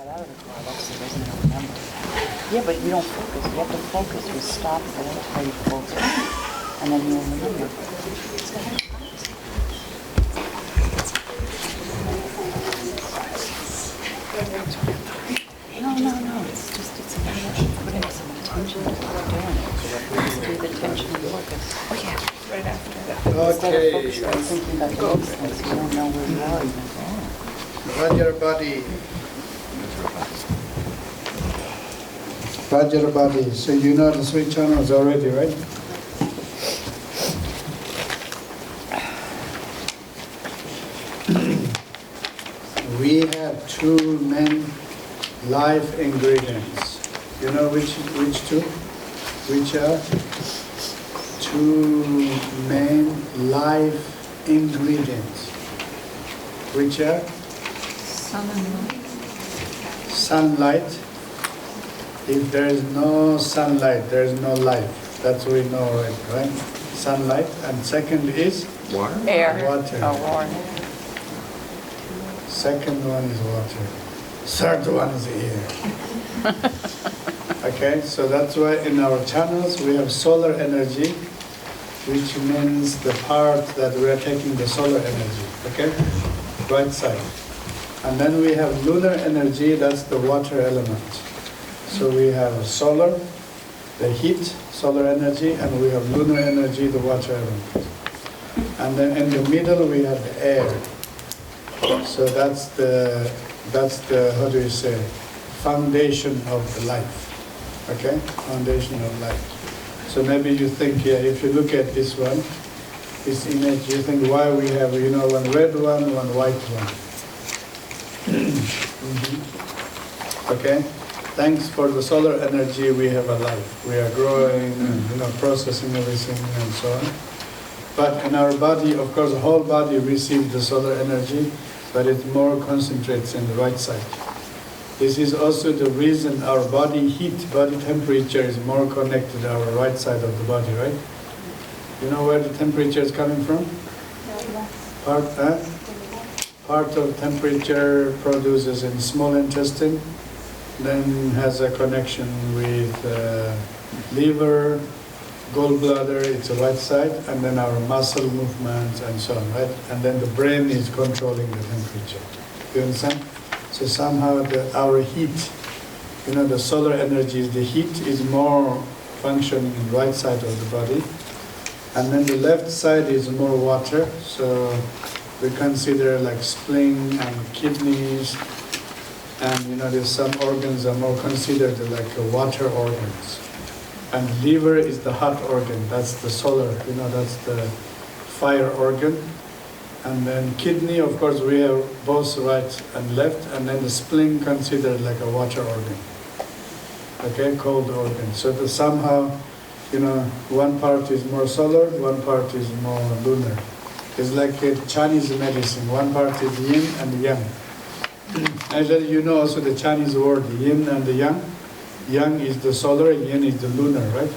got out of the car. That's the reason I don't remember. Yeah, but you don't focus. You have to focus. You stop there until you focus. And then you'll remember. No. It's a matter of putting some attention to what you're doing. Just do the attention and focus. Oh yeah, right after that. Instead of focusing on thinking about the next things, you don't know where you are even. Vajrabadi. So you know the three channels already, right? We have two main life ingredients. You know which two? Which are two main life ingredients? Which are? Sun and moon. Sunlight. If there is no sunlight, there is no life. That's what we know already, right? Sunlight. And second is? Water? Air. Water. Oh, water. Second one is water. Third one is air. Okay, so that's why in our channels we have solar energy, which means the part that we are taking the solar energy, okay? Right side. And then we have lunar energy, that's the water element. So we have solar, the heat, solar energy, and we have lunar energy, the water element. And then in the middle we have the air. So that's the how do you say, foundation of the life. Okay, foundation of life. So maybe you think, yeah, if you look at this one, this image, you think why we have, one red one, one white one. Okay, thanks for the solar energy, we have a life. We are growing, processing everything and so on. But in our body, of course, the whole body receives the solar energy, but it more concentrates in the right side. This is also the reason our body heat, body temperature is more connected to our right side of the body, right? You know where the temperature is coming from? Part of temperature produces in small intestine, then has a connection with liver, gallbladder, it's the right side, and then our muscle movements and so on, right? And then the brain is controlling the temperature. You understand? So somehow our heat, the solar energy, the heat is more functioning in the right side of the body. And then the left side is more water. So we consider like spleen and kidneys. And there's some organs are more considered like water organs. And liver is the hot organ, that's the solar, that's the fire organ. And then kidney, of course, we have both right and left, and then the spleen considered like a water organ. Okay, cold organ. So that somehow, one part is more solar, one part is more lunar. It's like a Chinese medicine, one part is yin and yang. Actually, also the Chinese word, yin and the yang. Yang is the solar, yin is the lunar, right?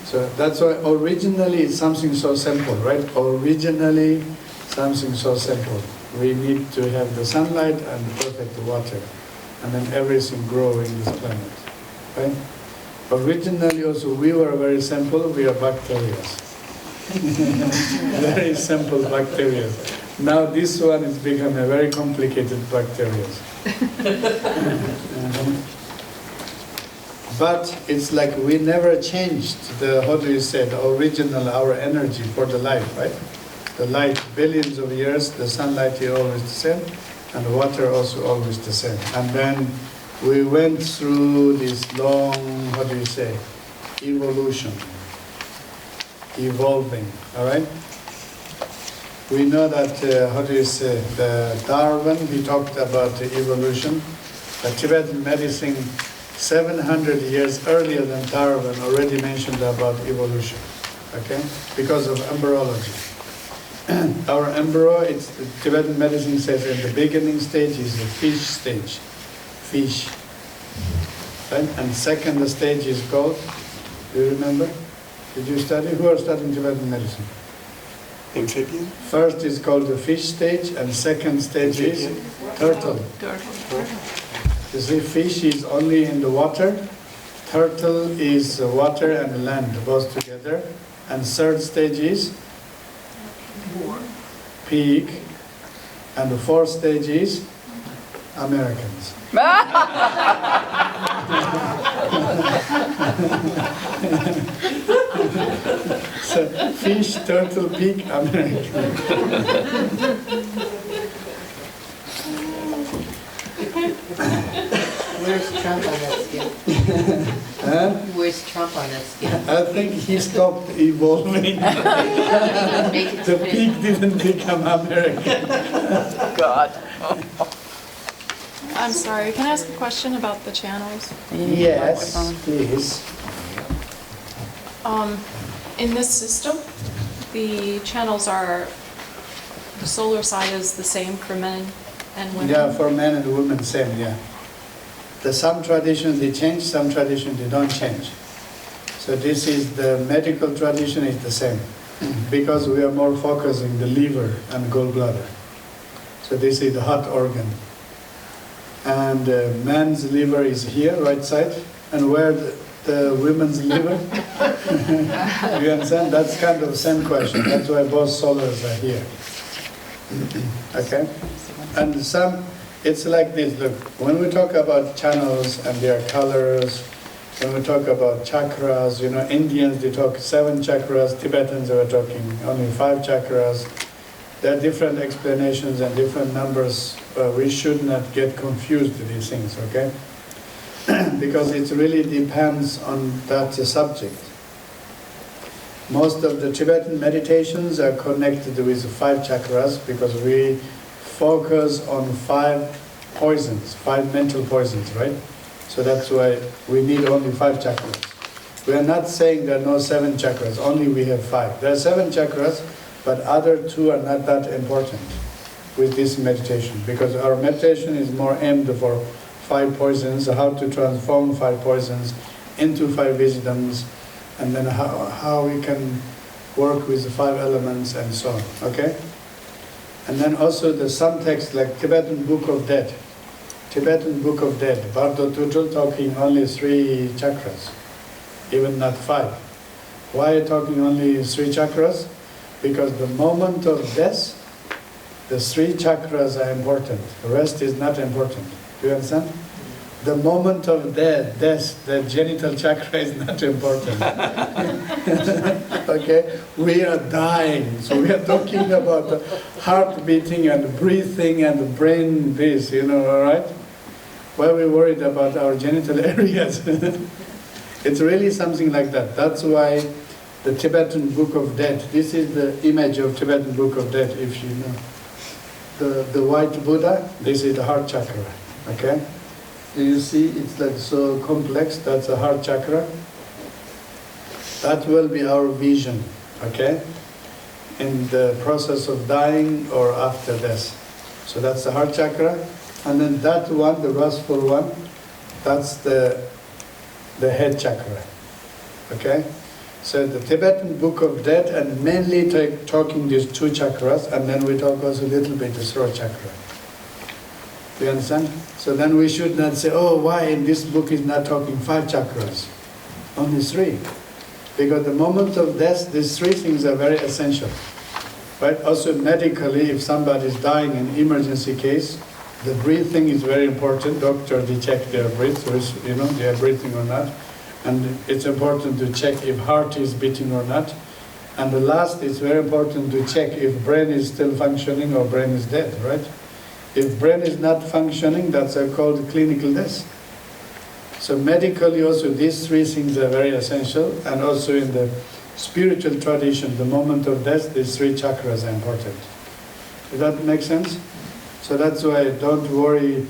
So that's why originally it's something so simple, right? Originally something so simple. We need to have the sunlight and perfect water, and then everything grow in this planet, right? Originally also we were very simple, we are bacteria. Very simple bacteria. Now this one has become a very complicated bacteria. But it's like we never changed the original, our energy for the light, right? The light, billions of years, the sunlight is always the same, and the water also always the same. And then we went through this long, evolution, evolving, all right? We know that, the Darwin, he talked about the evolution. The Tibetan medicine, 700 years earlier than Darwin, already mentioned about evolution, okay? Because of embryology. Our embryo, the Tibetan medicine says in the beginning stage is the fish stage, fish. Right? And second stage is called, do you remember? Did you study? Who are studying Tibetan medicine? Amphibian? First is called the fish stage, and second stage is turtle. Turtle. You see, fish is only in the water, turtle is water and land both together, and third stage is pig, and the fourth stage is Americans. So fish, turtle, pig, American. Where's Trump on that scale? Huh? Where's Trump on that scale? I think he stopped evolving. Make it The to pig didn't become American. God. I'm sorry, can I ask a question about the channels? Yes, please. In this system, the channels are, the solar side is the same for men and women? Yeah, for men and women, same, yeah. Some traditions they change, some traditions they don't change. So this is the medical tradition is the same, because we are more focusing the liver and gallbladder. So this is the heart organ. And man's liver is here, right side, and where the women's liver? You understand? That's kind of the same question. That's why both solars are here. Okay? And it's like this, look, when we talk about channels and their colors, when we talk about chakras, you know, Indians, they talk 7 chakras, Tibetans are talking only 5 chakras. There are different explanations and different numbers. We should not get confused with these things, okay? Because it really depends on that subject. Most of the Tibetan meditations are connected with 5 chakras because we focus on 5 poisons, 5 mental poisons, right? So that's why we need only 5 chakras. We are not saying there are no 7 chakras, only we have 5. There are 7 chakras, but other 2 are not that important with this meditation, because our meditation is more aimed for 5 poisons, how to transform 5 poisons into 5 wisdoms, and then how we can work with the 5 elements and so on, okay? And then also some texts like Tibetan Book of Dead. Tibetan Book of Dead, Bardo Tujul talking only 3 chakras, even not 5. Why talking only 3 chakras? Because the moment of death, the 3 chakras are important. The rest is not important. Do you understand? The moment of death, the genital chakra is not important. Okay? We are dying. So we are talking about the heart beating and breathing and brain this, you know, all right? Why are we worried about our genital areas? It's really something like that. That's why the Tibetan Book of Dead, this is the image of Tibetan Book of Dead, if you know. The white Buddha, this is the heart chakra, okay? You see, it's like so complex, that's a heart chakra. That will be our vision, okay? In the process of dying or after death. So that's the heart chakra. And then that one, the restful one, that's the head chakra, okay? So the Tibetan Book of Dead, and mainly talking these 2 chakras, and then we talk also a little bit the throat chakra. Do you understand? So then we should not say, oh, why in this book is not talking 5 chakras? Only 3. Because the moment of death, these 3 things are very essential. Right? Also medically, if somebody is dying in emergency case, the breathing is very important. Doctor, they check their breath, you know, they are breathing or not. And it's important to check if heart is beating or not. And the last, it's very important to check if brain is still functioning or brain is dead, right? If brain is not functioning, that's called clinical death. So medically also these 3 things are very essential, and also in the spiritual tradition, the moment of death, these 3 chakras are important. Does that make sense? So that's why don't worry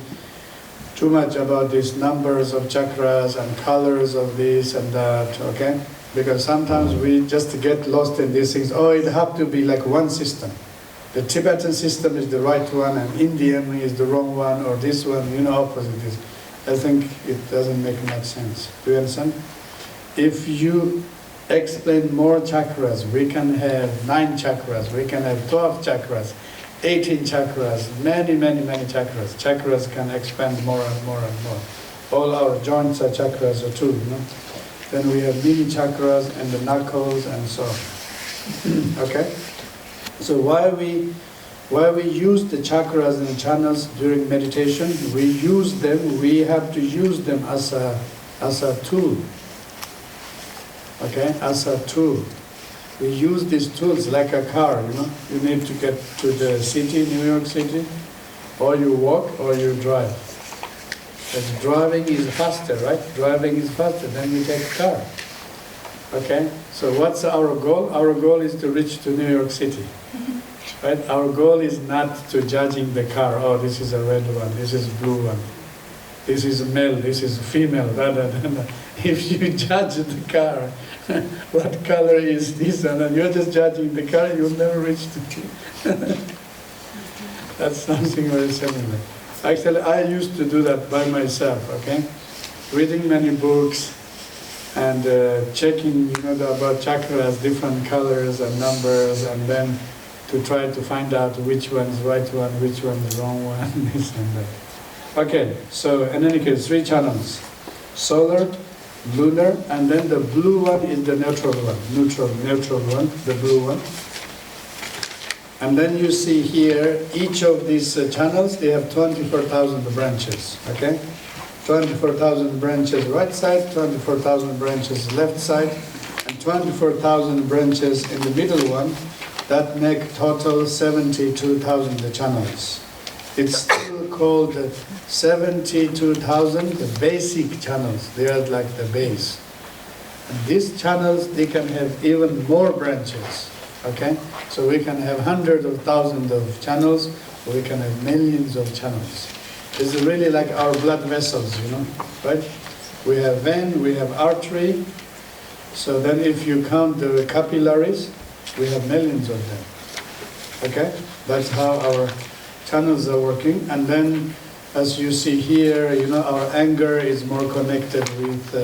too much about these numbers of chakras and colors of this and that, okay? Because sometimes we just get lost in these things. Oh, it have to be like one system. The Tibetan system is the right one and Indian is the wrong one, or this one, you know, opposite this. I think it doesn't make much sense. Do you understand? If you explain more chakras. We can have 9 chakras, we can have 12 chakras, 18 chakras, many chakras. Chakras can expand more and more and more. All our joints are chakras too, you know. Then we have mini chakras and the knuckles and so on. Okay? So why we use the chakras and channels during meditation? We use them, we have to use them as a tool. Okay, as a tool. We use these tools like a car, you know. You need to get to the city, New York City, or you walk or you drive. But driving is faster, right? Driving is faster, then we take a car. Okay, so what's our goal? Our goal is to reach to New York City. Right? Our goal is not to judging the car, oh, this is a red one, this is a blue one. This is male, this is female, rather than if you judge the car, what color is this, and then you're just judging the car, you'll never reach the That's something very similar. Actually, I used to do that by myself, okay? Reading many books and checking, you know, about chakras, different colors and numbers, and then to try to find out which one's right one, which one's wrong one, this and that. Okay, so in any case, 3 channels. Solar, lunar, and then the blue one is the neutral one, neutral one, the blue one. And then you see here, each of these channels, they have 24,000 branches, okay? 24,000 branches right side, 24,000 branches left side, and 24,000 branches in the middle one. That make total 72,000 channels. It's still called 72,000 the basic channels. They are like the base. And these channels, they can have even more branches. Okay? So we can have hundreds of thousands of channels, or we can have millions of channels. It's really like our blood vessels, you know, right? We have vein, we have artery. So then if you count the capillaries, we have millions of them. Okay? That's how our channels are working. And then, as you see here, you know, our anger is more connected with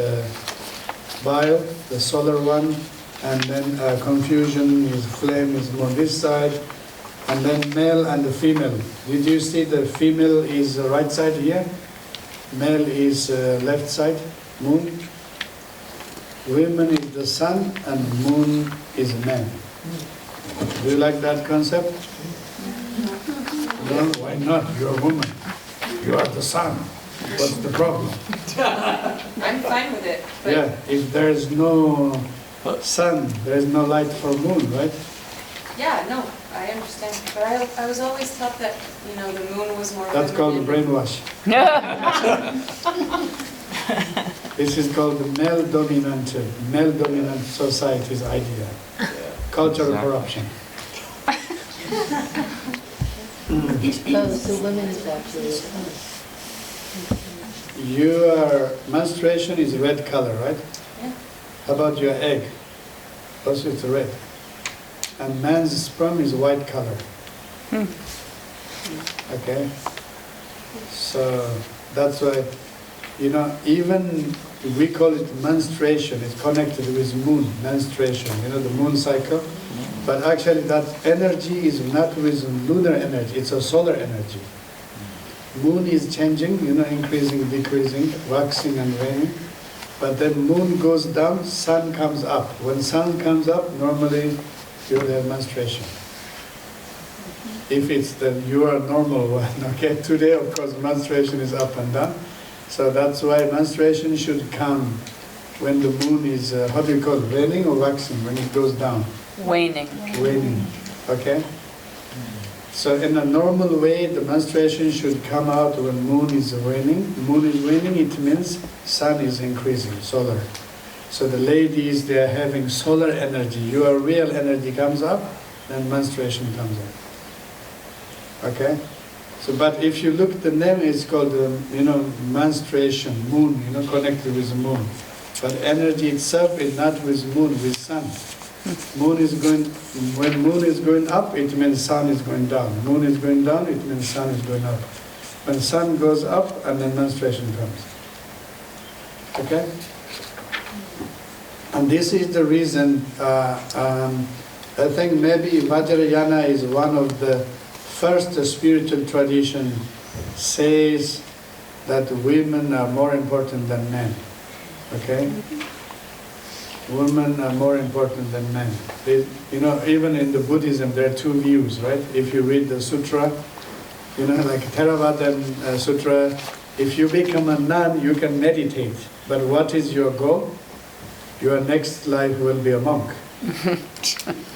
bile, the solar one. And then confusion is flame is more this side. And then male and the female. Did you see the female is right side here? Male is left side, moon. Women is the sun and moon is man. Do you like that concept? No, why not? You're a woman. You are the sun. What's the problem? I'm fine with it. But Yeah, if there's no sun, there's no light for moon, right? yeah, no, I understand. But I was always taught that, you know, the moon was more That's called feminine. brainwash. This is called the male dominant society's idea. Cultural corruption. So women is actually Your menstruation is red color, right? Yeah. How about your egg? Also it's red. And man's sperm is white color. Okay? So that's why, you know, even we call it menstruation, it's connected with moon, menstruation, you know, the moon cycle. But actually that energy is not with lunar energy, it's a solar energy. Moon is changing, you know, increasing, decreasing, waxing and waning. But then moon goes down, sun comes up. When sun comes up, normally you'll have menstruation. If it's the you are normal one, okay? Today, of course, menstruation is up and down. So that's why menstruation should come when the moon is, how do you call it, waning or waxing, when it goes down? Waning. Waning, okay? So in a normal way, the menstruation should come out when moon is waning. Moon is waning, it means sun is increasing, solar. So the ladies, they are having solar energy. Your real energy comes up, then menstruation comes up. Okay? So, but if you look, the name is called, you know, menstruation, moon, you know, connected with the moon. But energy itself is not with moon, with sun. Moon is going, when moon is going up, it means sun is going down. Moon is going down, it means sun is going up. When sun goes up, and then menstruation comes. Okay? And this is the reason, I think maybe Vajrayana is one of the first spiritual tradition says that women are more important than men. Okay? Women are more important than men. Even in the Buddhism, there are two views, right? If you read the sutra, like Theravada Sutra, if you become a nun, you can meditate. But what is your goal? Your next life will be a monk. Do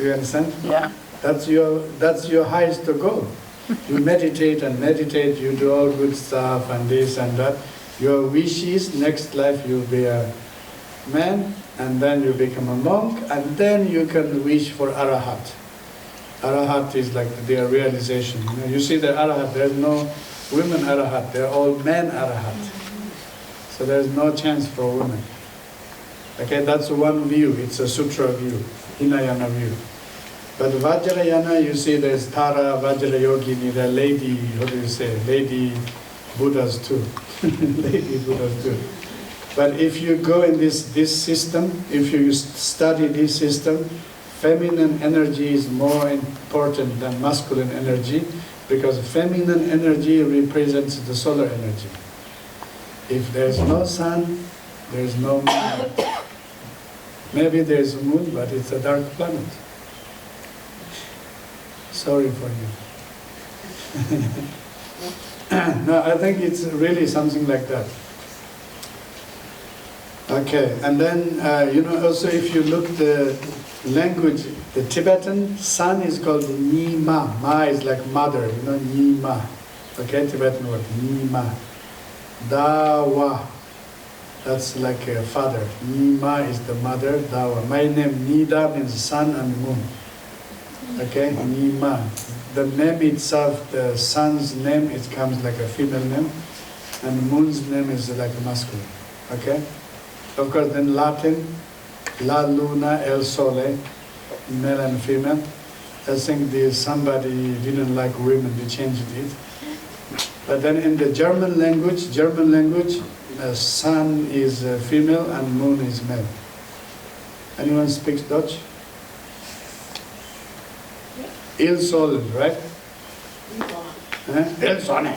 you understand? Yeah. That's your highest goal. You meditate and meditate, you do all good stuff and this and that. Your wish is next life you'll be a man, and then you become a monk, and then you can wish for Arahat. Arahat is like their realization. You see the Arahat, there's no women Arahat, they're all men Arahat. So there's no chance for women. Okay, that's one view, it's a sutra view, Hinayana view. But Vajrayana, you see there's Tara, Vajrayogini, the lady, lady Buddhas too. Lady Buddhas too. But if you go in this system, if you study this system, feminine energy is more important than masculine energy, because feminine energy represents the solar energy. If there's no sun, there's no moon. Maybe there's a moon, but it's a dark planet. Sorry for you. No, I think it's really something like that. Okay, and then, also if you look the language, the Tibetan sun is called Nima. Ma is like mother, Nima. Okay, Tibetan word, Nima. Dawa, that's like a father. Nima is the mother, Dawa. My name, Nida, means sun and moon. Okay, Nima. The name itself, the sun's name, it comes like a female name, and moon's name is like a masculine. Okay? Of course, in Latin, La Luna, El Sole, male and female. I think somebody didn't like women, they changed it. But then in the German language, sun is female and moon is male. Anyone speaks Dutch? Il Sol, right? El Sonne.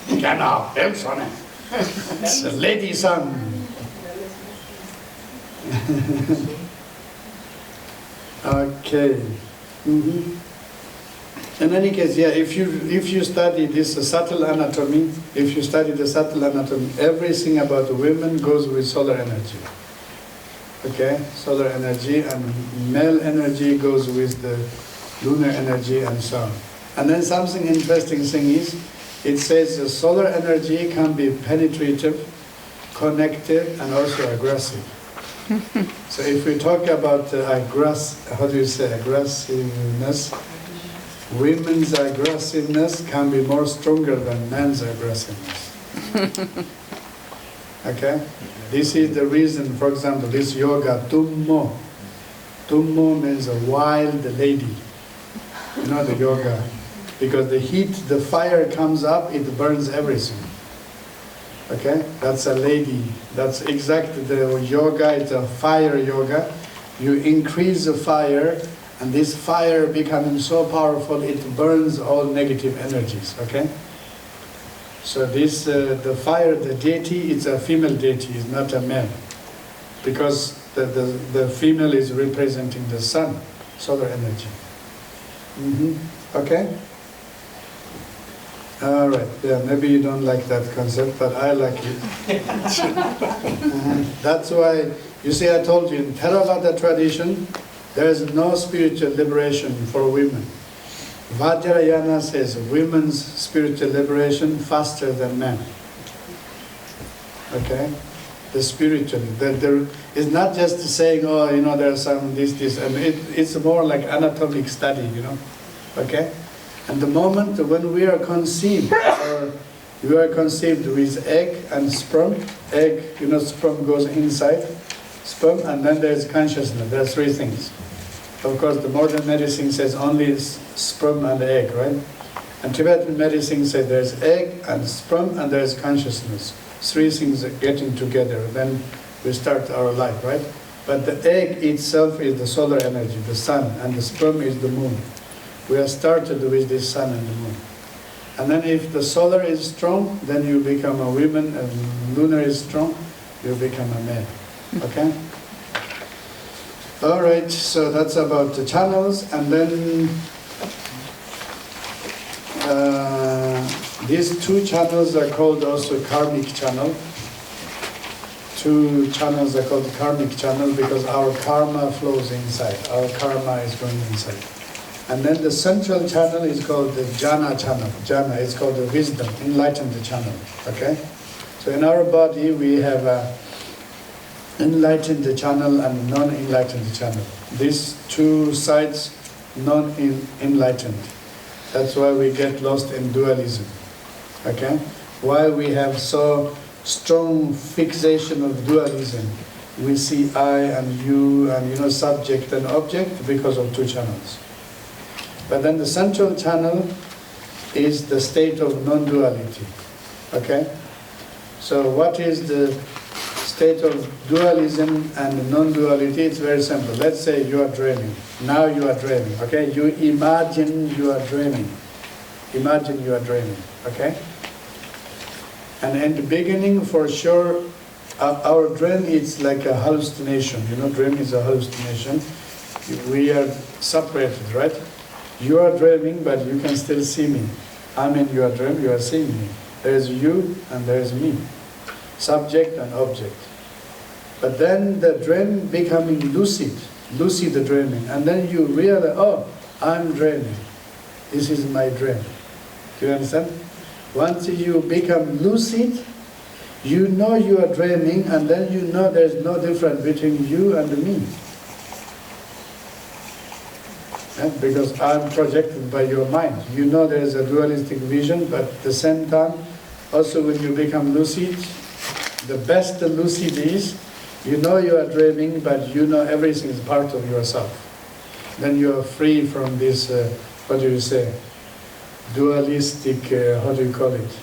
Genau, El Sonne. It's a lady sun. Okay. In any case, yeah, if you study this subtle anatomy, everything about women goes with solar energy. Okay, solar energy, and male energy goes with the lunar energy and so on. And then something interesting thing is, it says the solar energy can be penetrative, connected, and also aggressive. So if we talk about aggressiveness, women's aggressiveness can be more stronger than men's aggressiveness. Okay? This is the reason, for example, this yoga, tummo. Tummo means a wild lady. You know the yoga. Because the heat, the fire comes up, it burns everything. Okay? That's a lady. That's exactly the yoga, it's a fire yoga. You increase the fire, and this fire becoming so powerful, it burns all negative energies. Okay? So this, the fire, the deity, it's a female deity, it's not a male. Because the female is representing the sun, solar energy. Okay? All right, yeah, maybe you don't like that concept, but I like it. That's why, you see, I told you, in Theravada tradition, there is no spiritual liberation for women. Vajrayana says women's spiritual liberation faster than men. Okay? The spiritual, it's not just saying, oh, there's some this, and it's more like anatomic study, Okay? And the moment when we are conceived, or you are conceived with egg and sperm, egg, sperm goes inside, sperm, and then there's consciousness. There are three things. Of course, the modern medicine says only sperm and egg, right? And Tibetan medicine says there's egg and sperm and there's consciousness. Three things are getting together, then we start our life, right? But the egg itself is the solar energy, the sun, and the sperm is the moon. We are started with the sun and the moon. And then if the solar is strong, then you become a woman, and lunar is strong, you become a man. Okay? All right, so that's about the channels. And then these two channels are called also Karmic Channel. Two channels are called Karmic Channel because our karma flows inside. Our karma is going inside. And then the central channel is called the Jnana Channel. Jnana is called the wisdom, enlightened channel. Okay? So in our body we have a enlightened channel and non-enlightened channel. These two sides, non-enlightened. That's why we get lost in dualism. Okay? Why we have so strong fixation of dualism. We see I and you and subject and object because of two channels. But then the central channel is the state of non-duality. Okay? So what is the state of dualism and non-duality? It's very simple. Let's say you are dreaming. Now you are dreaming. Okay? You imagine you are dreaming. Imagine you are dreaming. Okay? And in the beginning, for sure, our dream is like a hallucination. Dream is a hallucination. We are separated, right? You are dreaming, but you can still see me. I'm in your dream, you are seeing me. There is you and there is me. Subject and object. But then the dream becoming lucid dreaming. And then you realize, oh, I'm dreaming. This is my dream. Do you understand? Once you become lucid, you know you are dreaming, and then you know there's no difference between you and me. Because I'm projected by your mind. You know there is a dualistic vision, but at the same time, also when you become lucid, the best the lucid is, you know you are dreaming, but you know everything is part of yourself. Then you are free from this, what do you say, dualistic, how do you call it?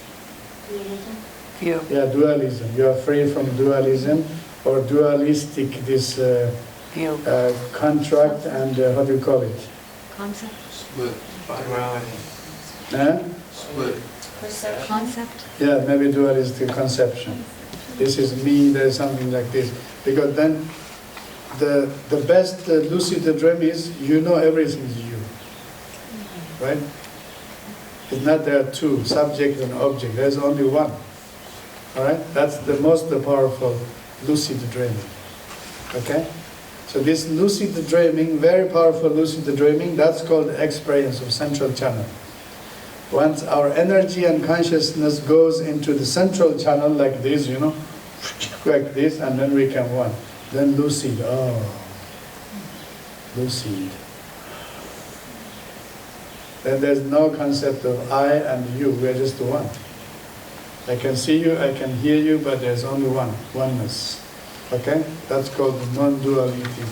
View. Yeah, dualism. You are free from dualism or dualistic, this View. contract and how do you call it? Concept. Split. Duality. Split. Perception. Concept. Yeah, maybe dualistic conception. This is me, there's something like this. Because then the best lucid dream is, you know everything is you. Right? It's not there are two, subject and object. There's only one. Alright? That's the most powerful lucid dreaming. Okay? So this lucid dreaming, very powerful lucid dreaming, that's called the experience of central channel. Once our energy and consciousness goes into the central channel like this, like this, and then we can one. Then lucid, lucid. Then there's no concept of I and you, we're just one. I can see you, I can hear you, but there's only one, oneness. Okay? That's called non-duality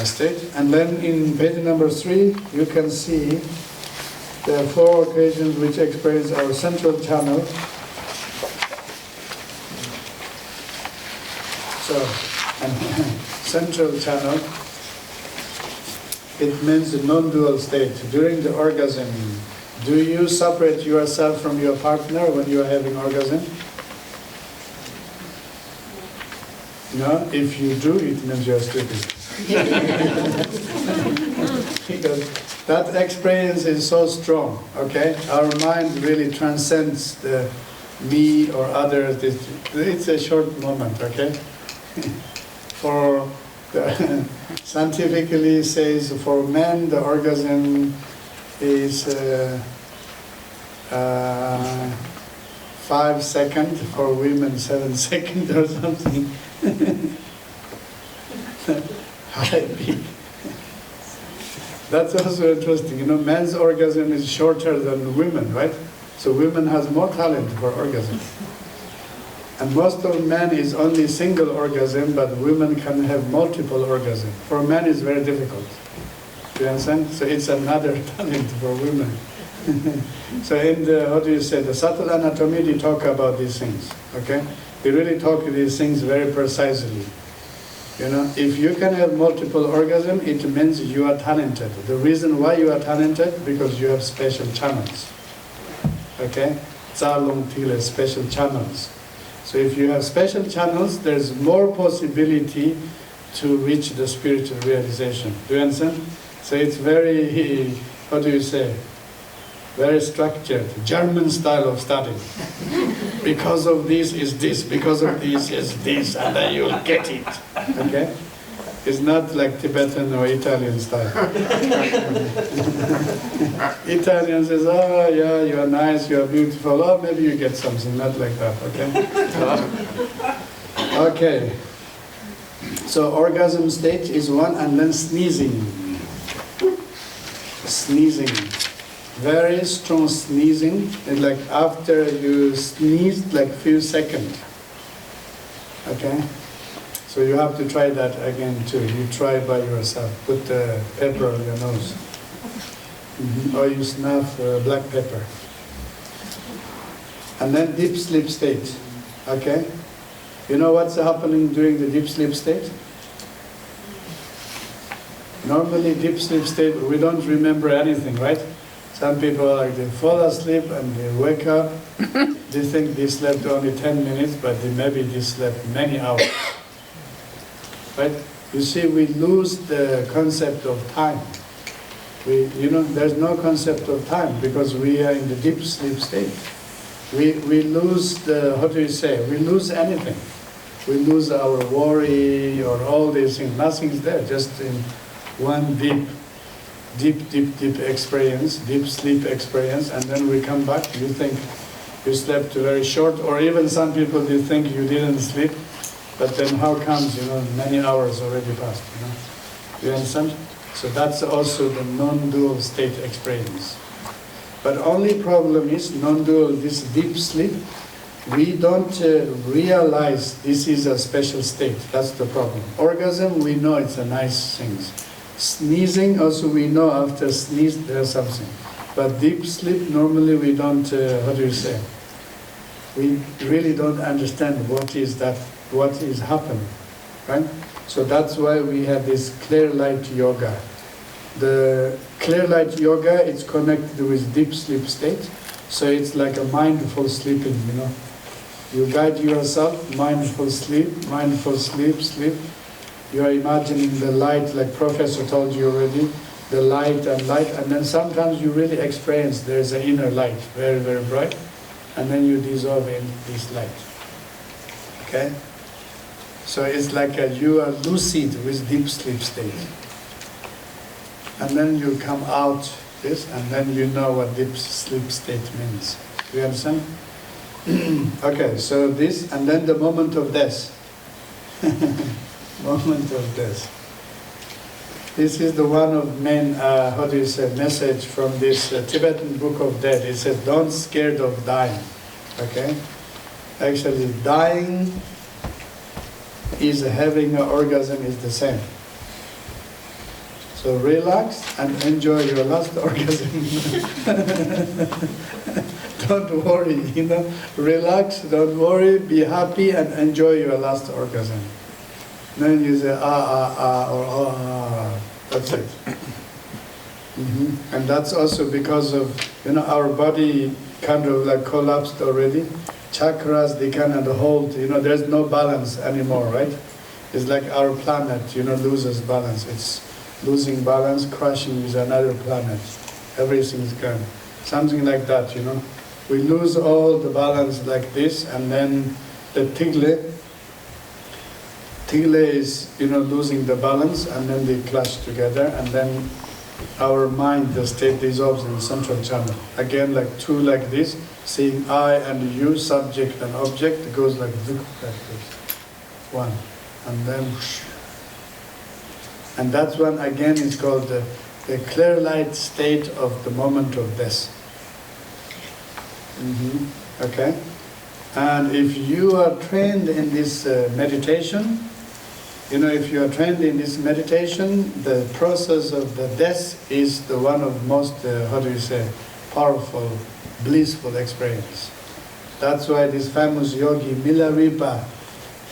state. And then in page number 3, you can see there are 4 occasions which experience our central channel. So, central channel, it means a non-dual state. During the orgasm, do you separate yourself from your partner when you are having orgasm? No? If you do, it means you are stupid. Because that experience is so strong, okay? Our mind really transcends the me or others. It's a short moment, okay? For scientifically says for men the orgasm is 5 seconds, for women 7 seconds or something. That's also interesting. Men's orgasm is shorter than women, right? So women has more talent for orgasm. And most of men is only single orgasm, but women can have multiple orgasm. For men it's very difficult. Do you understand? So it's another talent for women. So in the, the subtle anatomy, they talk about these things, okay? They really talk these things very precisely. You know, if you can have multiple orgasms, it means you are talented. The reason why you are talented, because you have special channels. Okay? Zalong Tile, special channels. So if you have special channels, there's more possibility to reach the spiritual realization. Do you understand? So it's very, how do you say, very structured, German style of study. Because of this is this, because of this is this, and then you'll get it. Okay? It's not like Tibetan or Italian style. Italian says, oh yeah, you are nice, you are beautiful, oh maybe you get something, not like that, okay? Okay. So orgasm stage is one, and then sneezing. Sneezing. Very strong sneezing, and like after you sneezed, like few seconds. Okay? So you have to try that again too. You try by yourself. Put the pepper on your nose. Or you snuff black pepper. And then deep sleep state. Okay? You know what's happening during the deep sleep state? Normally deep sleep state, we don't remember anything, right? Some people like they fall asleep and they wake up. They think they slept only 10 minutes, but maybe they slept many hours. Right? You see, we lose the concept of time. There's no concept of time because we are in the deep sleep state. We lose the, how do you say, we lose anything. We lose our worry or all these things. Nothing's there, just in one deep experience, deep sleep experience, and then we come back, you think you slept very short, or even some people, they think you didn't sleep, but then how comes, many hours already passed, You understand? So that's also the non-dual state experience. But only problem is, non-dual, this deep sleep, we don't realize this is a special state. That's the problem. Orgasm, we know it's a nice thing. Sneezing, also we know after sneeze there's something. But deep sleep, normally we don't, how do you say? We really don't understand what is that, what is happening, right? So that's why we have this clear light yoga. The clear light yoga is connected with deep sleep state. So it's like a mindful sleeping, You guide yourself, mindful sleep, sleep. You are imagining the light, like Professor told you already, the light, and then sometimes you really experience there's an inner light, very, very bright, and then you dissolve in this light. Okay? So it's like you are lucid with deep sleep state. And then you come out this, and then you know what deep sleep state means. Do you understand? Okay, so this, and then the moment of death. Moment of death. This is the one of main, message from this Tibetan Book of Death. It says, don't scared of dying. Okay? Actually, dying is having an orgasm is the same. So relax and enjoy your last orgasm. Don't worry, Relax, don't worry, be happy and enjoy your last orgasm. Then you say, or that's it. And that's also because of, our body kind of like collapsed already. Chakras, they cannot hold, there's no balance anymore, right? It's like our planet, loses balance. It's losing balance, crashing with another planet. Everything's gone. Something like that, We lose all the balance like this, and then the tigle is, losing the balance, and then they clash together, and then our mind, the state dissolves in central channel. Again, like two like this, seeing I and you, subject and object, goes like this. One, and then whoosh. And that one again is called the clear light state of the moment of death. Okay? And if you are trained in this meditation, if you are trained in this meditation, the process of the death is the one of most, powerful, blissful experience. That's why this famous yogi, Menla,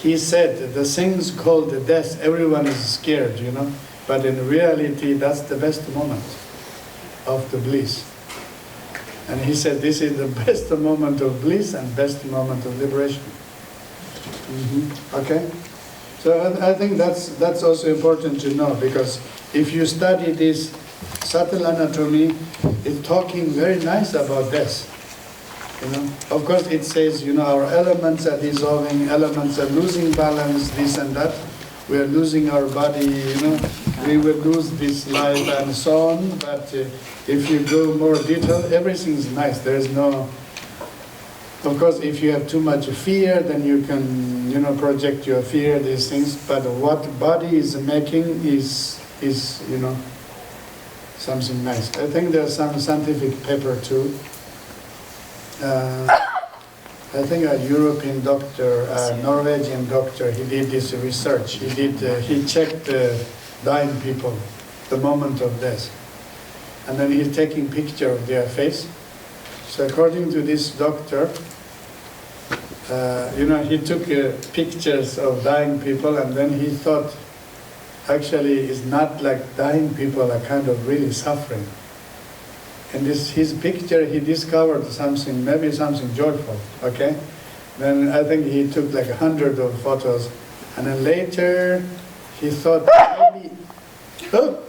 he said the things called the death, everyone is scared, you know, but in reality, that's the best moment of the bliss. And he said this is the best moment of bliss and best moment of liberation. Okay? So I think that's also important to know, because if you study this subtle anatomy, it's talking very nice about death. You know, of course it says, you know, our elements are dissolving, elements are losing balance, this and that. We are losing our body, you know, we will lose this life and so on. But if you go more detail, everything is nice. There is no, of course, if you have too much fear, then you can, you know, project your fear, these things. But what body is making is you know, something nice. I think there's some scientific paper too. I think a European doctor, a Norwegian doctor, he did this research. He checked dying people, the moment of death. And then he's taking picture of their face. So according to this doctor, you know, he took pictures of dying people, and then he thought, actually, it's not like dying people are kind of really suffering. In his picture, he discovered something, maybe something joyful, okay? Then I think he took like 100 of photos, and then later he thought, maybe, oh,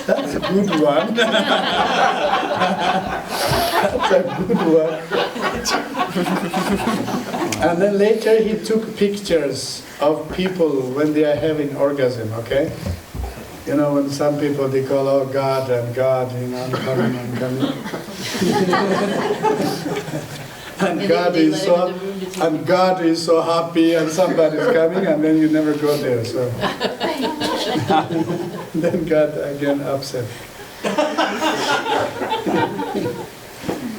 that's a good one. That's a good one. And then later he took pictures of people when they are having orgasm, okay? You know, when some people, they call, oh, God, and God, you know, I'm coming, I'm coming. And God is so happy, and somebody's coming, and then you never go there, so. Then God again upset.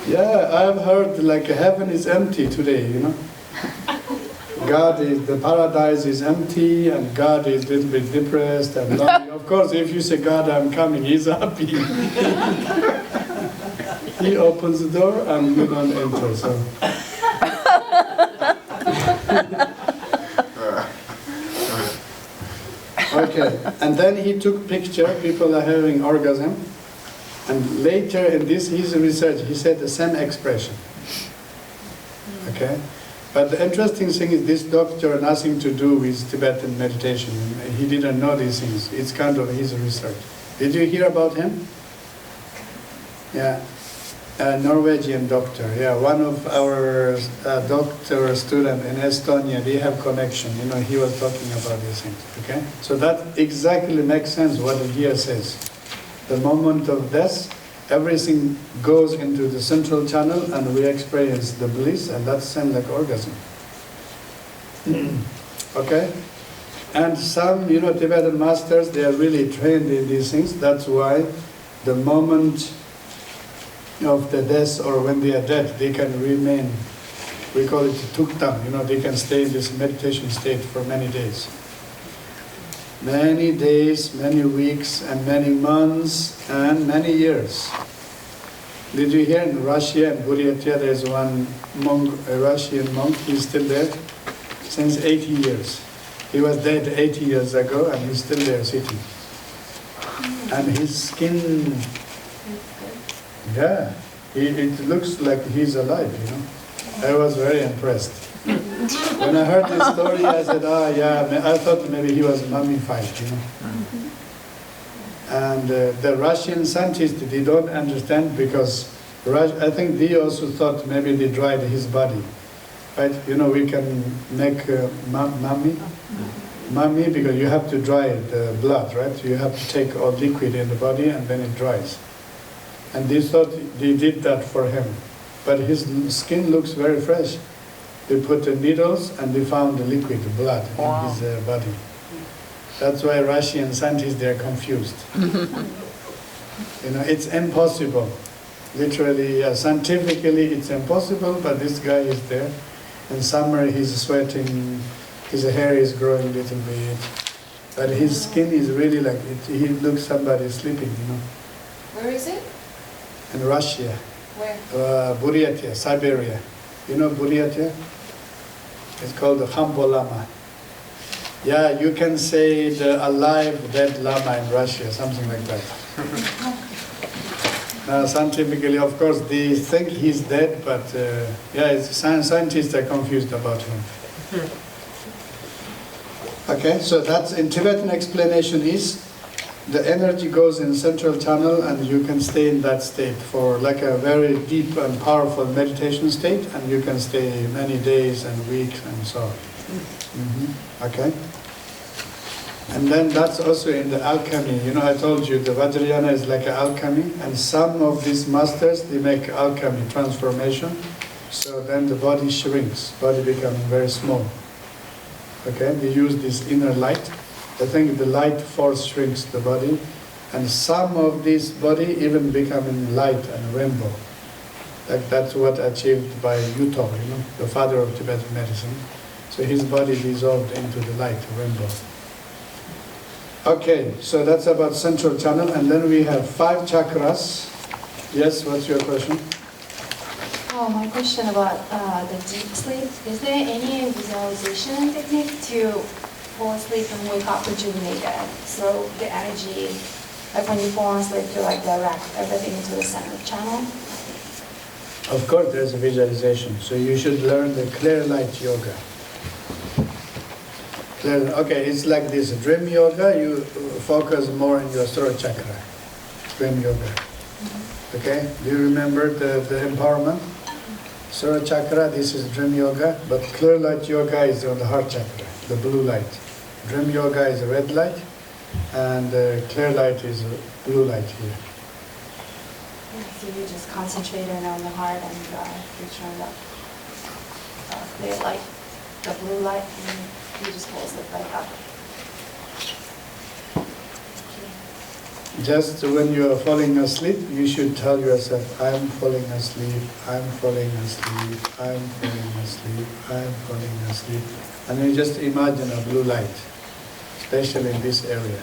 Yeah, I've heard like heaven is empty today, you know. The paradise is empty, and God is a little bit depressed and lonely. Of course, if you say, God, I'm coming, he's happy. He opens the door and you don't enter, so. Okay, and then he took picture, people are having orgasm, and later in his research, he said the same expression. Okay? But the interesting thing is this doctor, nothing to do with Tibetan meditation. He didn't know these things. It's kind of his research. Did you hear about him? Yeah, a Norwegian doctor. Yeah, one of our doctor student in Estonia, they have connection. You know, he was talking about these things. Okay, so that exactly makes sense what here says. The moment of death, everything goes into the central channel and we experience the bliss, and that's same like orgasm. Okay? And some, you know, Tibetan masters, they are really trained in these things. That's why the moment of the death, or when they are dead, they can remain, we call it tuktam, you know, they can stay in this meditation state for many days. Many days, many weeks, and many months, and many years. Did you hear in Russia and Buryatia, there's one monk, a Russian monk, he's still there since 80 years. He was dead 80 years ago, and he's still there sitting. And his skin, yeah, it looks like he's alive, you know. I was very impressed. When I heard this story, I said, oh yeah, I thought maybe he was mummified, you know. And the Russian scientists, they don't understand, because I think they also thought maybe they dried his body. Right? You know, we can make mummy, because you have to dry the blood, right? You have to take all liquid in the body and then it dries. And they thought they did that for him. But his skin looks very fresh. They put the needles and they found the liquid, the blood in his body. That's why Russian scientists, they're confused. You know, it's impossible. Literally, scientifically, it's impossible, but this guy is there. In summer, he's sweating, his hair is growing a little bit. But his skin is really like, he looks somebody sleeping, you know. Where is it? In Russia. Where? Buryatia, Siberia. You know Buryatia? It's called the Khampo Lama. Yeah, you can say the alive dead lama in Russia, something like that. Now, scientifically, of course, they think he's dead, but yeah, scientists are confused about him. Okay, so that's in Tibetan explanation is the energy goes in central channel and you can stay in that state for like a very deep and powerful meditation state, and you can stay many days and weeks and so on. Okay. And then that's also in the alchemy. You know, I told you the Vajrayana is like an alchemy, and some of these masters, they make alchemy, transformation. So then the body shrinks, body becoming very small. Okay, they use this inner light. I think the light force shrinks the body, and some of this body even becoming light and rainbow. Like that's what achieved by Yuto, you know, the father of Tibetan medicine. So his body dissolved into the light, rainbow. Okay, so that's about central channel, and then we have 5 chakras. Yes, what's your question? Oh, my question about the deep sleep. Is there any visualization technique to fall asleep and wake up rejuvenated? So the energy, like when you fall asleep, to like direct everything into the center channel? Of course, there's a visualization. So you should learn the clear light yoga. Okay, it's like this. Dream yoga, you focus more on your throat chakra. Dream yoga. Okay, do you remember the empowerment? Throat chakra, this is dream yoga, but clear light yoga is on the heart chakra, the blue light. Dream yoga is red light, and clear light is blue light here. So you just concentrate on the heart and you turn the clear light, the blue light, and you just fall asleep like that. Just when you are falling asleep, you should tell yourself, I'm falling asleep, I'm falling asleep, I'm falling asleep, I'm falling asleep. And you just imagine a blue light, especially in this area.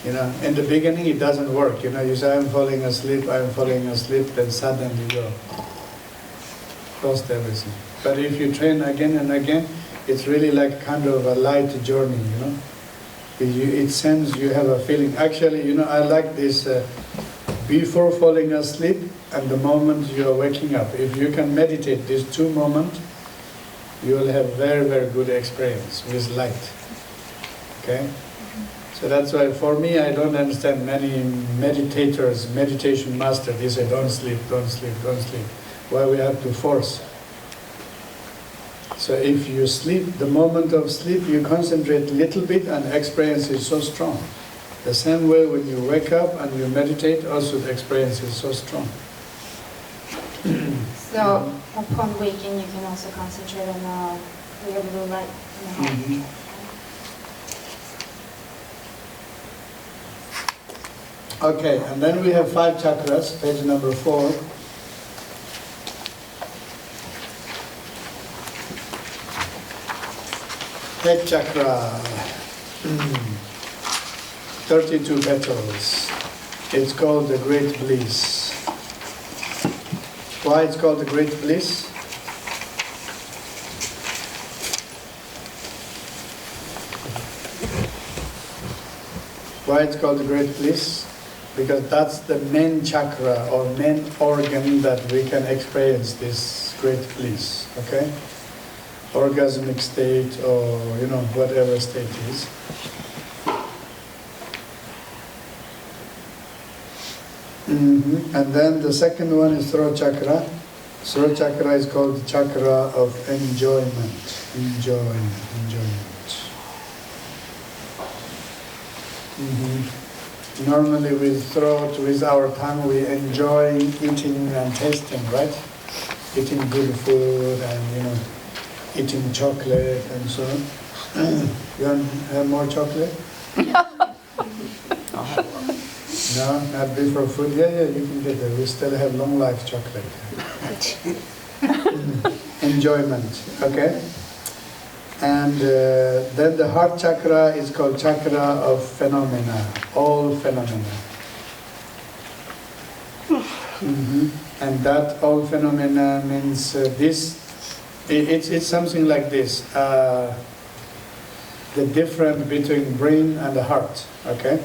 You know, in the beginning it doesn't work. You know, you say, I'm falling asleep, then suddenly you go, lost everything. But if you train again and again, it's really like kind of a light journey, you know. It seems you have a feeling. Actually, you know, I like this before falling asleep and the moment you are waking up. If you can meditate these 2 moments, you will have very, very good experience with light. Okay? So that's why for me, I don't understand many meditators, meditation masters, they say, don't sleep, don't sleep, don't sleep. Why we have to force? So if you sleep, the moment of sleep, you concentrate a little bit and experience is so strong. The same way when you wake up and you meditate, also the experience is so strong. So upon waking, you can also concentrate on the clear blue light in the heart. Okay, and then we have 5 chakras, page number 4. Head chakra, 32 petals. It's called the Great Bliss. Why it's called the Great Bliss? Why it's called the Great Bliss? Because that's the main chakra or main organ that we can experience this great bliss, okay? Orgasmic state or, you know, whatever state is. And then the second one is throat chakra. Throat chakra is called the chakra of enjoyment. Enjoyment. Normally with throat, with our tongue, we enjoy eating and tasting, right? Eating good food and, you know, eating chocolate and so on. You want to have more chocolate? No, not before food? Yeah, you can get it. We still have long life chocolate. Enjoyment, okay? And then the heart chakra is called chakra of phenomena, all phenomena. And that all phenomena means this It's something like this. The difference between brain and the heart, okay?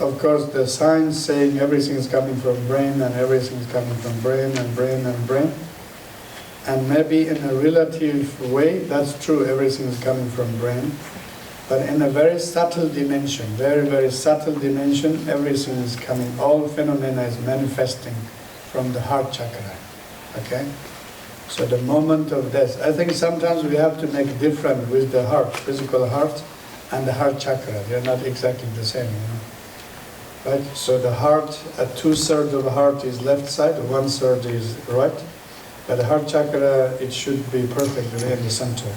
Of course, the science saying everything is coming from brain and everything is coming from brain and brain and brain. And maybe in a relative way, that's true, everything is coming from brain. But in a very subtle dimension, very, very subtle dimension, everything is coming, all phenomena is manifesting from the heart chakra, okay? So the moment of death, I think sometimes we have to make difference with the heart, physical heart, and the heart chakra. They're not exactly the same, you know. Right? So the heart, 2/3 of the heart is left side, 1/3 is right. But the heart chakra, it should be perfectly in the center.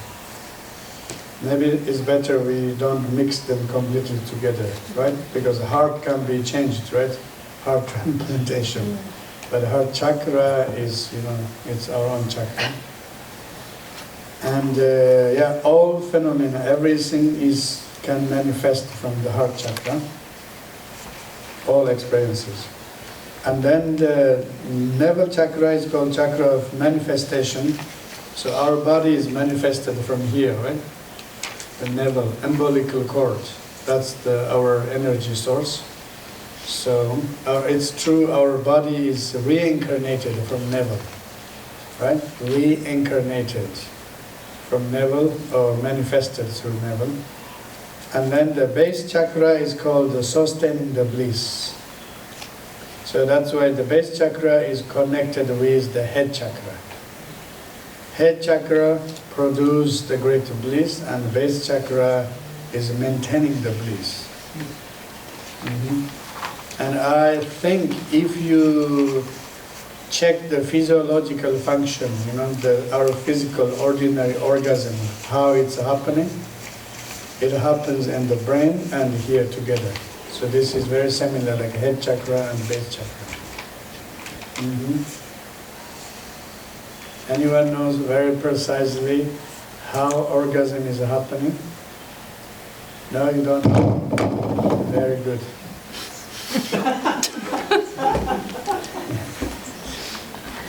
Maybe it's better we don't mix them completely together, right? Because the heart can be changed, right? Heart transplantation. But the heart chakra is, you know, it's our own chakra. And yeah, all phenomena, everything can manifest from the heart chakra. All experiences. And then the navel chakra is called chakra of manifestation. So our body is manifested from here, right? The navel, umbilical cord. That's our energy source. So it's true, our body is reincarnated from navel, right? Reincarnated from navel or manifested through navel. And then the base chakra is called the sustaining the bliss. So that's why the base chakra is connected with the head chakra. Head chakra produces the greater bliss, and the base chakra is maintaining the bliss. And I think if you check the physiological function, you know, our physical ordinary orgasm, how it's happening, it happens in the brain and here together. So this is very similar, like head chakra and base chakra. Anyone knows very precisely how orgasm is happening? No, you don't know? Very good.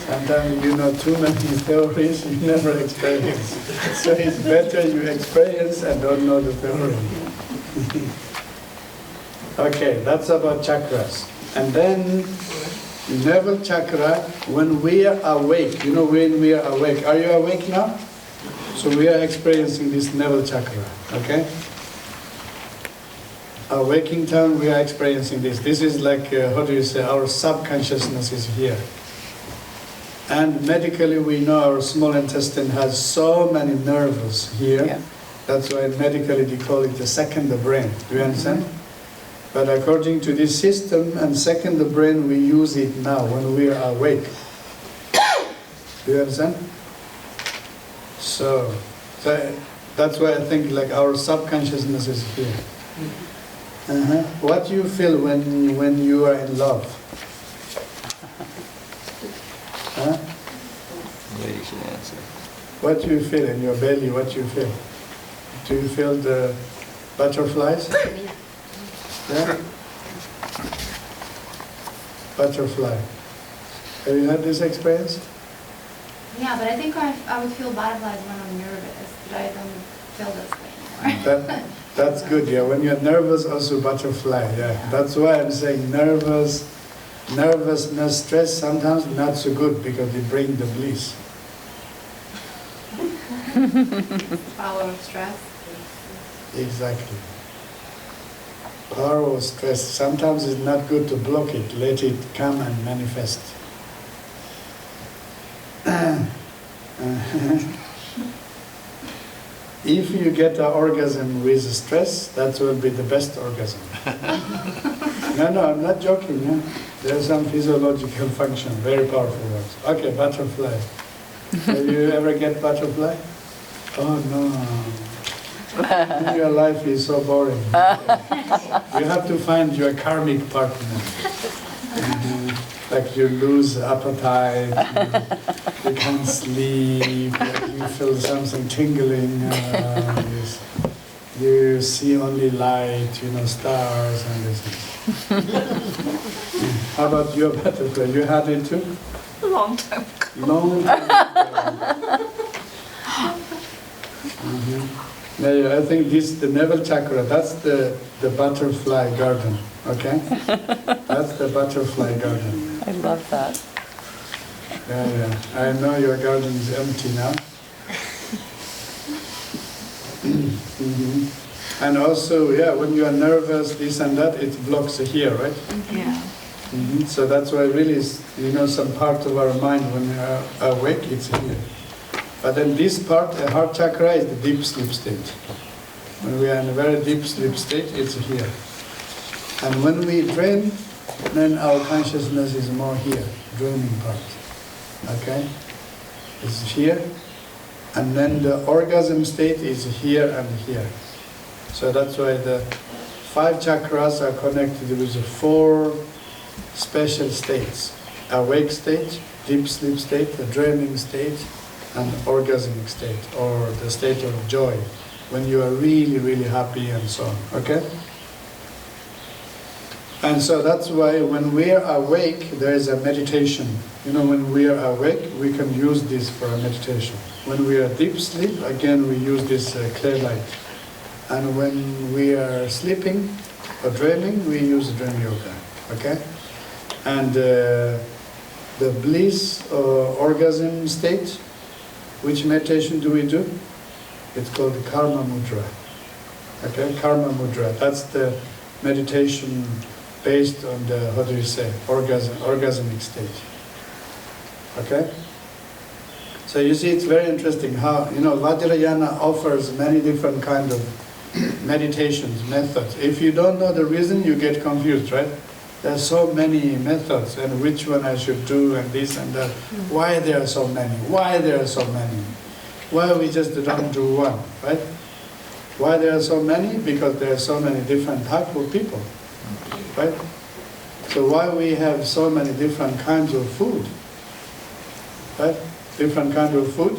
Sometimes you know too many theories you never experience. So it's better you experience and don't know the theory. Okay, that's about chakras. And then navel chakra, when we are awake, you know when we are awake. Are you awake now? So we are experiencing this navel chakra, okay? Our waking time, we are experiencing this. This is like, how do you say, our subconsciousness is here. And medically we know our small intestine has so many nerves here. Yeah. That's why medically they call it the second brain. Do you understand? But according to this system and second brain, we use it now when we are awake. Do you understand? So that's why I think like our subconsciousness is here. What do you feel when you are in love? Huh? Lady should answer. What do you feel in your belly? What do you feel? Do you feel the butterflies? Yeah? Butterfly. Have you had this experience? Yeah, but I think I would feel butterflies when I'm nervous, but I don't feel this way anymore. That's good, yeah. When you're nervous, also butterfly, yeah. That's why I'm saying nervousness, stress, sometimes not so good because they bring the bliss. Power of stress. Exactly. Power of stress. Sometimes it's not good to block it. Let it come and manifest. If you get an orgasm with stress, that will be the best orgasm. No, I'm not joking. Yeah? There's some physiological function, very powerful ones. Okay, butterfly. Have you ever get butterfly? Oh no. Your life is so boring. You have to find your karmic partner. Like you lose appetite, you can't sleep, you feel something tingling, you see only light, stars and this. How about your butterfly? You had it too? A long time ago. Long time ago. Now, I think this, the navel chakra, that's the butterfly garden, okay? That's the butterfly garden. I love that. Yeah. I know your garden is empty now. And also, when you are nervous, this and that, it blocks here, right? Yeah. So that's why really, some part of our mind when we are awake, it's here. But then this part, the heart chakra, is the deep sleep state. When we are in a very deep sleep state, it's here. And when we dream, then our consciousness is more here, dreaming part. Okay? It's here. And then the orgasm state is here and here. So that's why the 5 chakras are connected with the 4 special states. Awake state, deep sleep state, the dreaming state, and orgasmic state, or the state of joy, when you are really, really happy and so on. Okay? And so that's why when we are awake, there is a meditation. When we are awake, we can use this for a meditation. When we are deep sleep, again, we use this clear light. And when we are sleeping or dreaming, we use dream yoga. Okay? And the bliss or orgasm state, which meditation do we do? It's called the Karma Mudra. Okay? Karma Mudra. That's the meditation based on the, orgasmic state. Okay? So you see, it's very interesting how, Vajrayana offers many different kind of meditations, methods. If you don't know the reason, you get confused, right? There are so many methods, and which one I should do, and this and that. Why there are so many? Why there are so many? Why we just don't do one, right? Why there are so many? Because there are so many different types of people, right? So why we have so many different kinds of food, right? Different kind of food,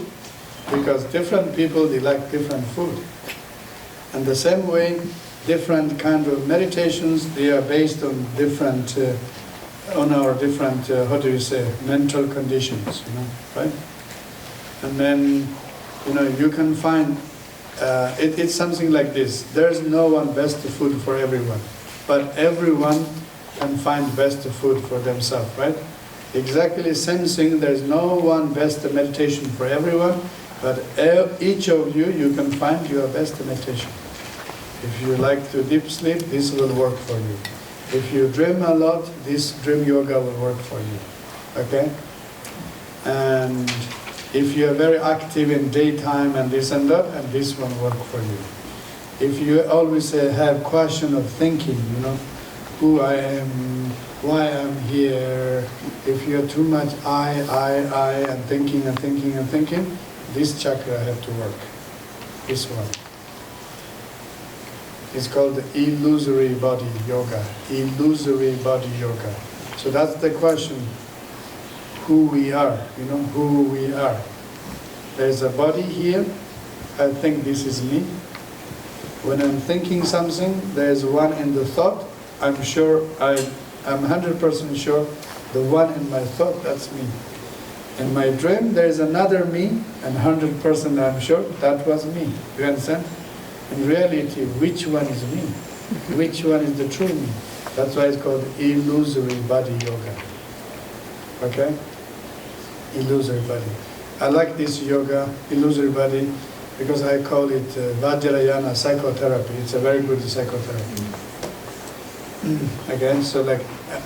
because different people, they like different food. And the same way, different kind of meditations, they are based on different, mental conditions, right? And then, you can find, it's something like this. There's no one best food for everyone, but everyone can find best food for themselves, right? Exactly sensing there's no one best meditation for everyone, but each of you, you can find your best meditation. If you like to deep sleep, this will work for you. If you dream a lot, this dream yoga will work for you. Okay? And if you are very active in daytime and this and that, and this one will work for you. If you always have question of thinking, who I am, why I'm here, if you're too much I, and thinking, this chakra have to work. This one. It's called the illusory body yoga. Illusory body yoga. So that's the question. Who we are, who we are. There's a body here. I think this is me. When I'm thinking something, there's one in the thought. I'm 100% sure the one in my thought, that's me. In my dream, there's another me, and 100% I'm sure that was me. You understand? In reality, which one is me? Which one is the true me? That's why it's called illusory body yoga. Okay? Illusory body. I like this yoga, illusory body, because I call it Vajrayana psychotherapy. It's a very good psychotherapy. Again, so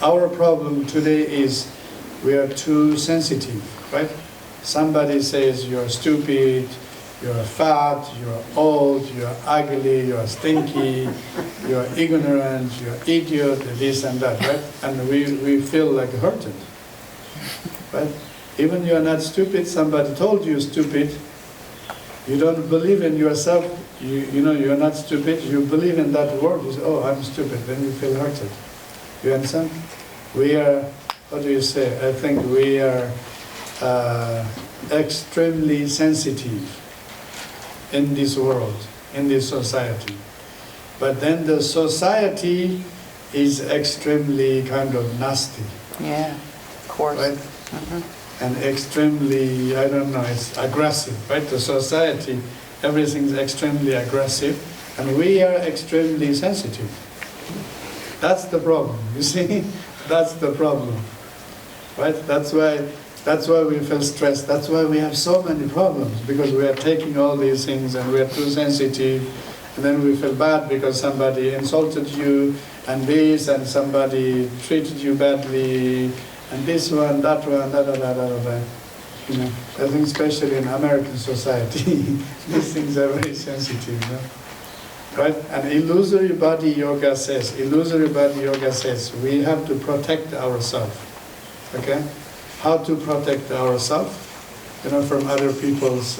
our problem today is we are too sensitive, right? Somebody says you're stupid, you're fat, you're old, you're ugly, you're stinky, you're ignorant, you're idiot, this and that, right? And we feel like hurted, right? Even you're not stupid, somebody told you stupid, you don't believe in yourself, you're not stupid, you believe in that word, you say, oh, I'm stupid, then you feel hurted. You understand? We are, what do you say? I think we are extremely sensitive in this world, in this society. But then the society is extremely kind of nasty. Yeah, of course. Right? and extremely, I don't know, it's aggressive, right? The society, everything's extremely aggressive, and we are extremely sensitive. That's the problem, you see? That's the problem, right? That's why we feel stressed. That's why we have so many problems, because we are taking all these things and we are too sensitive, and then we feel bad because somebody insulted you, and this, and somebody treated you badly, and this one, that one, da da da da da da. You know, I think especially in American society, these things are very sensitive, you know? Right? And illusory body yoga says, we have to protect ourselves. Okay? How to protect ourselves? You know, from other people's,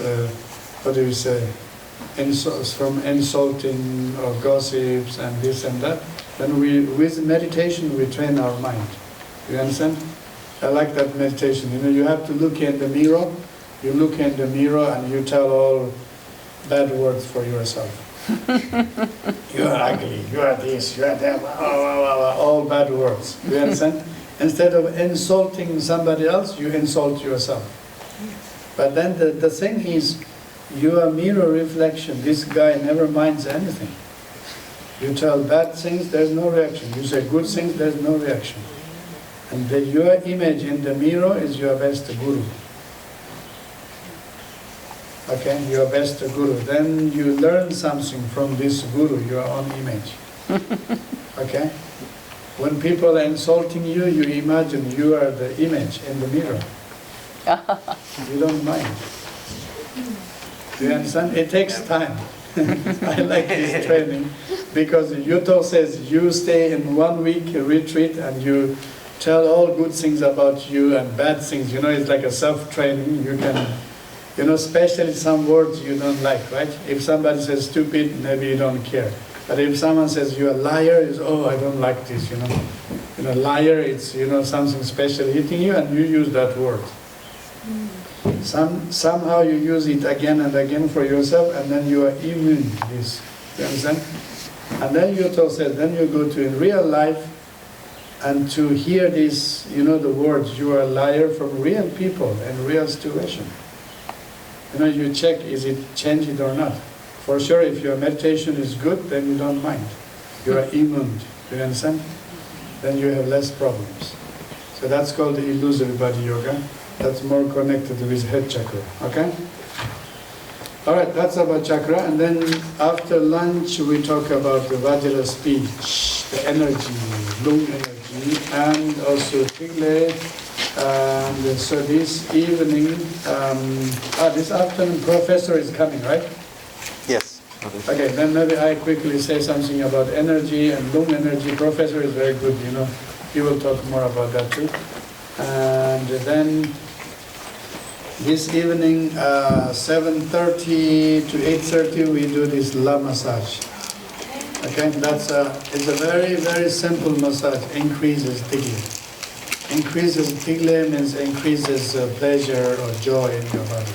what do you say, from insulting or gossips and this and that. Then with meditation, we train our mind. You understand? I like that meditation. You know, you have to look in the mirror. You look in the mirror and you tell all bad words for yourself. You are ugly, you are this, you are that, all bad words. You understand? Instead of insulting somebody else, you insult yourself. But then the thing is, you are mirror reflection. This guy never minds anything. You tell bad things, there's no reaction. You say good things, there's no reaction. And your image in the mirror is your best guru. Okay, your best guru. Then you learn something from this guru, your own image. Okay? When people are insulting you, you imagine you are the image in the mirror. You don't mind. Do you understand? It takes time. I like this training because Yuto says you stay in 1 week retreat and you tell all good things about you and bad things. You know, it's like a self-training. You can, you know, especially some words you don't like, right? If somebody says stupid, maybe you don't care. But if someone says you're a liar, it's, oh, I don't like this, you know. You know, liar, it's, you know, something special hitting you and you use that word. Somehow you use it again and again for yourself and then you are immune to this. You understand? And then Yuto said, then you go to in real life and to hear this, you know, the words, you are a liar from real people and real situation. You know, you check, is it changed or not? For sure, if your meditation is good, then you don't mind. You are immune. You understand? Then you have less problems. So that's called the illusory body yoga. That's more connected with head chakra. Okay? All right, that's about chakra. And then after lunch, we talk about the Vajra speech, the energy, lung energy, and also Tigle. And so this evening, this afternoon, professor is coming, right? Yes. Okay, then maybe I quickly say something about energy and lung energy. Professor is very good, you know. He will talk more about that too. And then this evening, 7:30 to 8:30, we do this La massage. Okay, it's a very, very simple massage. Increases Tigle. Increases Tigle means increases pleasure or joy in your body.